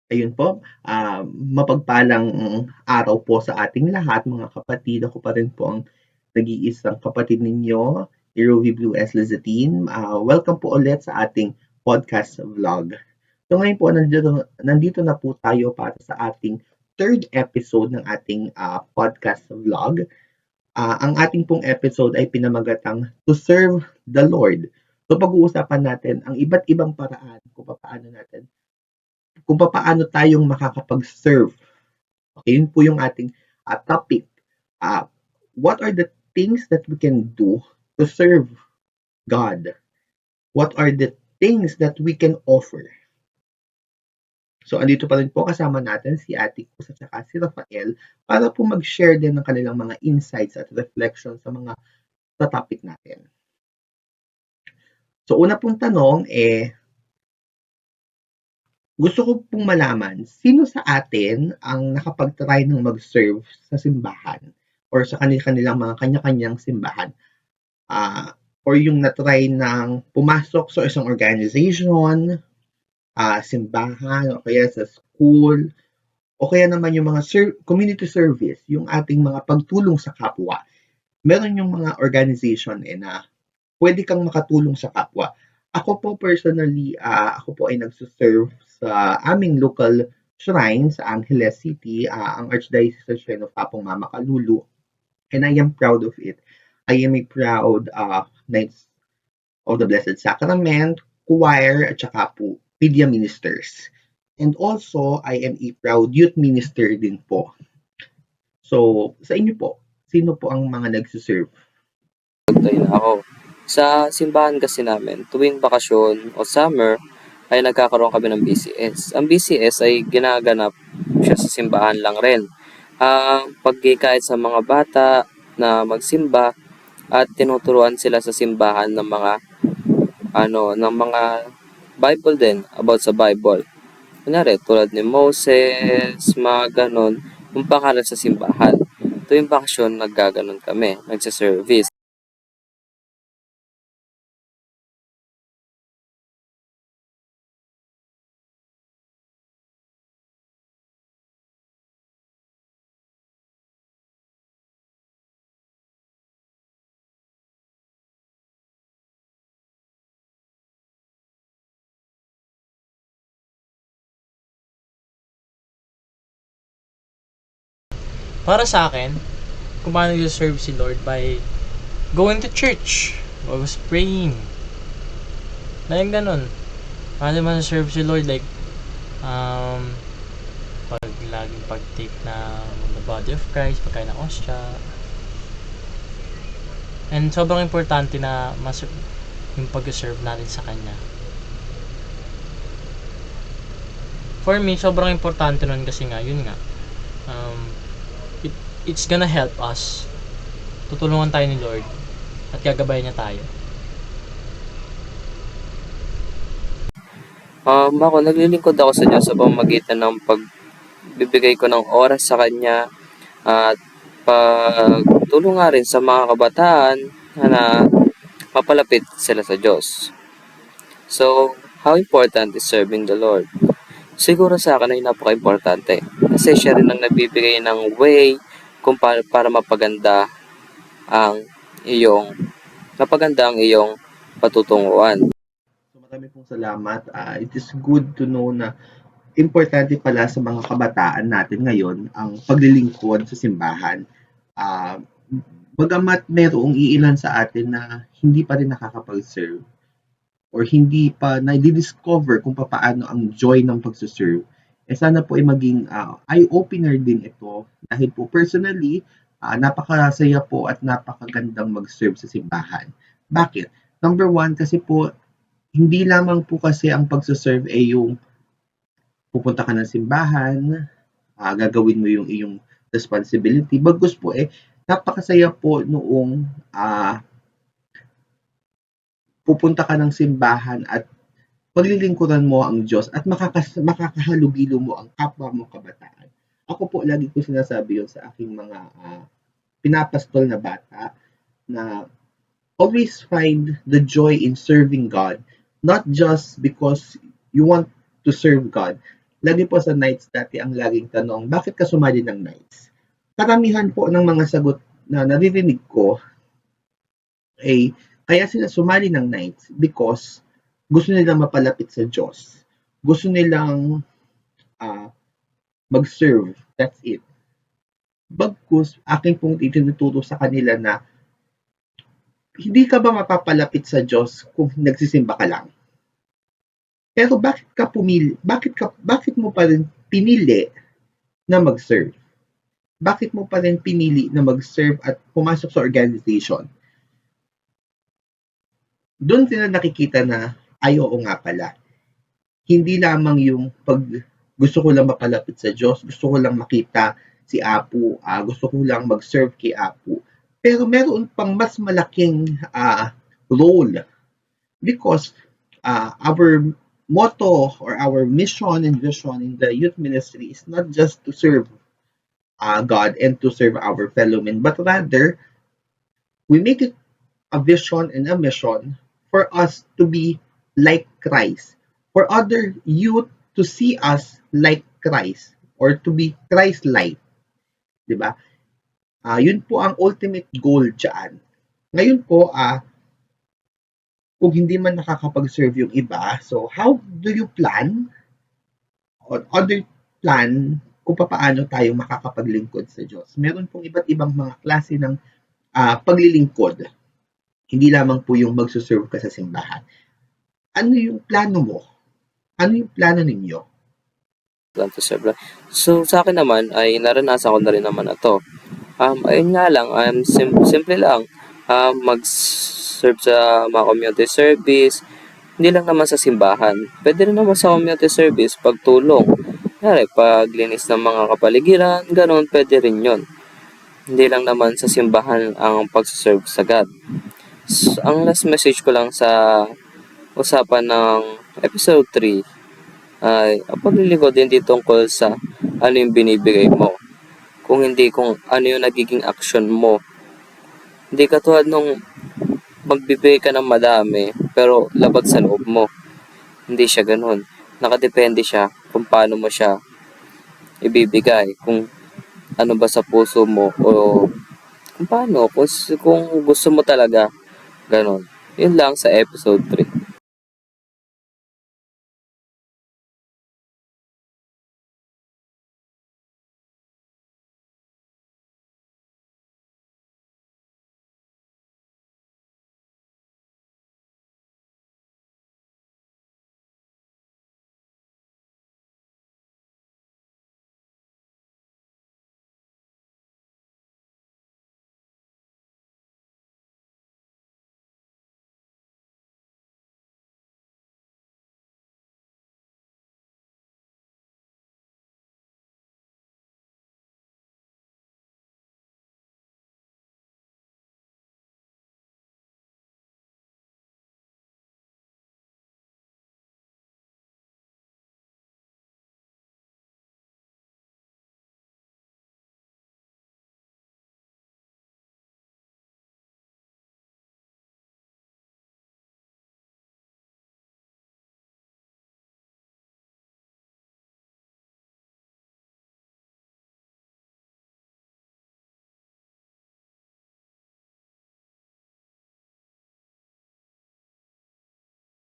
Ayun po, mapagpalang araw po sa ating lahat mga kapatid. Ako pa rin po ang nag-iisang kapatid ninyo, Rovi Blue S. Lizatin. Welcome po ulit sa ating podcast vlog. So ngayon po, nandito na po tayo para sa ating third episode ng ating podcast vlog. Ang ating pong episode ay pinamagatang To Serve the Lord. So pag-uusapan natin ang iba't ibang paraan kung paano tayong makakapag-serve. Okay, yun po yung ating topic. Uh, what are the things that we can do to serve God? What are the things that we can offer? So, andito pa rin po kasama natin si Ate Kus at saka si Rafael para po mag-share din ng kanilang mga insights at reflections sa topic natin. So, una pong tanong gusto ko pong malaman, sino sa atin ang nakapag-try ng mag-serve sa simbahan or sa kanilang mga kanya-kanyang simbahan? Or yung na-try ng pumasok sa isang organization, simbahan, o kaya sa school, o kaya naman yung mga community service, yung ating mga pagtulong sa kapwa. Meron yung mga organization na pwede kang makatulong sa kapwa. Ako po personally, ako po ay nagsuserve sa aming local shrine sa Angeles City, ang Archdiocese Shrine of Apong Mama Kalulu. And I am proud of it. I am a proud Knights of the Blessed Sacrament, choir, at saka po media ministers. And also, I am a proud youth minister din po. So, sa inyo po, sino po ang mga nagsuserve? Ayun ako. Sa simbahan kasi namin, tuwing bakasyon o summer, ay nagkakaroon kami ng BCS. Ang BCS ay ginaganap siya sa simbahan lang rin. Kahit sa mga bata na magsimba at tinuturuan sila sa simbahan ng mga Bible din, about sa Bible. Kunyari, tulad ni Moses, mga ganon, yung pangalan sa simbahan. Tuwing bakasyon, naggaganon kami, nagsa-service. Para sa akin, kung paano serve si Lord by going to church. I was praying. Like ganun. Paano man serve si Lord like laging pag-take ng the body of Christ, pagkain ng ostya. And sobrang importante na yung pag-serve natin sa Kanya. For me, sobrang importante nun kasi nga, yun nga. It's gonna help us. Tutulungan tayo ni Lord at gagabayan niya tayo. Naglilingkod ako sa Diyos sa pamamagitan ng pagbibigay ko ng oras sa Kanya at pagtulong nga rin sa mga kabataan na mapalapit sila sa Diyos. So, how important is serving the Lord? Siguro sa akin ay napaka-importante kasi siya rin ang nagbibigay ng way kung para mapaganda ang iyong patutunguhan. So, marami pong salamat. It is good to know na importante pala sa mga kabataan natin ngayon ang paglilingkod sa simbahan. Ah, Bagamat merong iilan sa atin na hindi pa rin nakakapag-serve or hindi pa na-discover kung paano ang joy ng pagsuserve, sana po ay maging eye-opener din ito dahil po personally, napakasaya po at napakagandang mag-serve sa simbahan. Bakit? Number one, kasi po, hindi lamang po kasi ang pagsuserve ay yung pupunta ka ng simbahan, gagawin mo yung iyong responsibility. Bagkus po napakasaya po noong pupunta ka ng simbahan at paglilingkuran mo ang Diyos at makakahalubilo mo ang kapwa mo kabataan. Ako po, lagi ko sinasabi yun sa aking mga pinapastol na bata na always find the joy in serving God, not just because you want to serve God, Lagi po sa nights dati ang laging tanong, bakit ka sumali ng nights? Karamihan po ng mga sagot na naririnig ko ay kaya sila sumali ng nights because gusto nilang mapalapit sa Diyos. Gusto nilang mag-serve. That's it. Bagkus, aking pong itinuturo sa kanila na hindi ka ba mapapalapit sa Diyos kung nagsisimba ka lang? Pero bakit mo pa rin pinili na mag-serve? Bakit mo pa rin pinili na mag-serve at pumasok sa organization? Doon sila nakikita na, ay oo nga pala. Hindi lamang yung pag gusto ko lang mapalapit sa Diyos, gusto ko lang makita si Apo, gusto ko lang mag-serve kay Apo. Pero meron pang mas malaking role because our motto or our mission and vision in the youth ministry is not just to serve God and to serve our fellow men, but rather we make it a vision and a mission for us to be like Christ, for other youth to see us like Christ or to be Christ-like. Diba? Yun po ang ultimate goal dyan. Ngayon po, kung hindi man nakakapag-serve yung iba, so how do you plan or other plan kung paano tayo makakapaglingkod sa Diyos? Meron pong iba't ibang mga klase ng paglilingkod. Hindi lamang po yung magsuserve ka sa simbahan. Ano yung plano mo? Ano yung plano ninyo? So, sa akin naman, ay naranasan ko na rin naman na to. Ayun nga lang, simple lang, mag-serve sa mga community service, hindi lang naman sa simbahan. Pwede rin naman sa community service, pagtulong. Kaya, paglinis ng mga kapaligiran, ganun, pwede rin yun. Hindi lang naman sa simbahan ang pag-serve sa God. So, ang last message ko lang sa usapan ng episode 3 ay ang paglilingkod hindi tungkol sa ano yung binibigay mo, kung hindi kung ano yung nagiging action mo. Hindi katulad nung magbibigay ka ng madami pero labag sa loob mo. Hindi siya ganun. Nakadepende siya kung paano mo siya ibibigay, kung ano ba sa puso mo o kung paano, kung gusto mo talaga ganun. Yun lang sa episode 3.